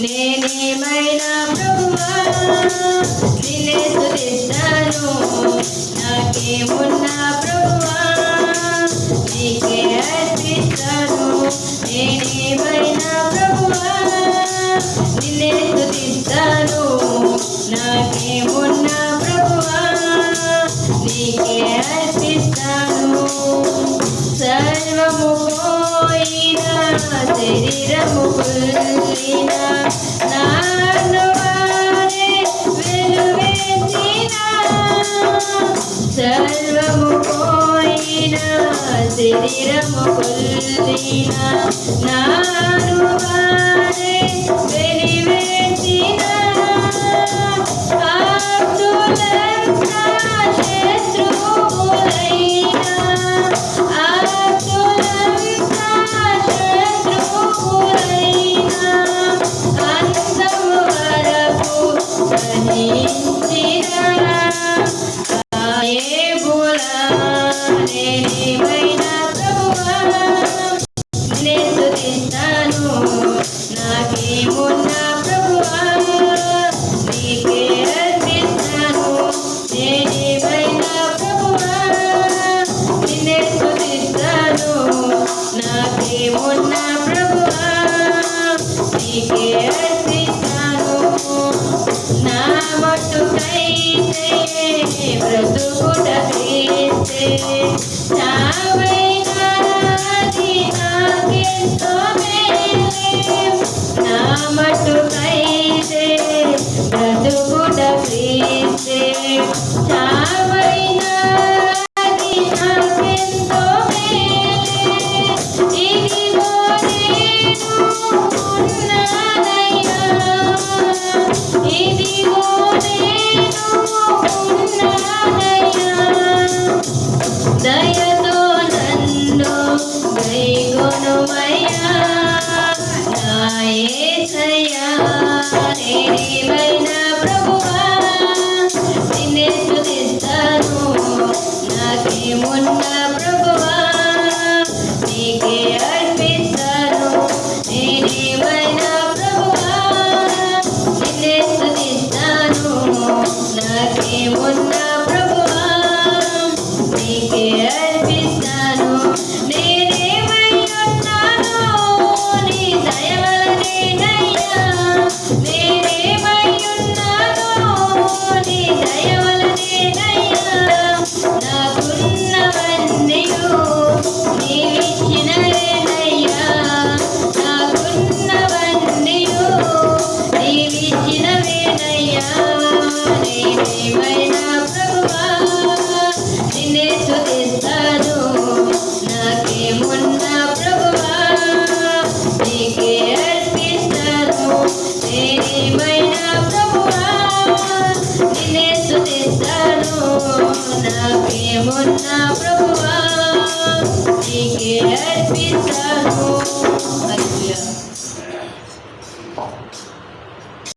నేనేమైనా ప్రభువా నిన్నే స్తుతిస్తాను. నాకేమున్నా ప్రభువా నీకే అర్పిస్తాను. నేనేమైనా ప్రభువా నిన్నే స్తుతిస్తాను. నాకేమున్నా ప్రభువా నీకే అర్పిస్తాను. సర్వము పోయినా శరీరము కుళ్ళినా నన్ను వారే వెలువేసినా. సర్వము పోయినా శరీరము కుళ్ళినా నన్ను వారే వెలివేసినా. ఆప్తులంతా శత్రువులైనా అంతము వరకు సహించినా నేనేమైనా ప్రభువా నిన్నే స్తుతిస్తాను. నాకేమున్నా ప్రభువా నీకే అర్పిస్తాను. నేనేమైనా ప్రభువా నిన్నే స్తుతిస్తాను. నాకేమున్నా ప్రభువా నీకే అర్పిస్తాను. నా మట్టుకైతే బ్రతుకుట క్రీస్తే, చావైనా అది నాకెంతో మేలే. నా మట్టుకైతే బ్రతుకుట క్రీస్తే, చావైనా అది నాకెంతో మేలే. ఇదిగో నేను ఉన్నానయ్యా, ఇదిగో నేను ఉన్నానయ్యా. దయతో నన్ను దయగొనుమయ్యా నా యేసయ్యా. నేనేమైనా ప్రభువా నిన్నే స్తుతిస్తాను. నాకేమున్నా ప్రభువా నీకే అర్పిస్తాను. నేనేమైనా ప్రభువా నిన్నే స్తుతిస్తాను. నాకేమున్నా ప్రభువా నీకే అర్పిస్తాను. నేనేమై ఉన్నానో నీ దయ వలనేనయ్యా. నేనేమై ఉన్నానో నీ దయ వలనేనయ్యా. నాకున్నవన్నీయు నీవిచ్చినవేనయ్యా. నాకున్నవన్నీయు నీవిచ్చినవేనయ్యా. నేనేమైనా ప్రభువా నిన్నే స్తుతిస్తాను. నాకేమున్నా ప్రభువా నీకే అర్పిస్తాను. నేనేమైనా ప్రభువా నిన్నే స్తుతిస్తాను. నాకేమున్నా ప్రభువా నీకే అర్పిస్తాను.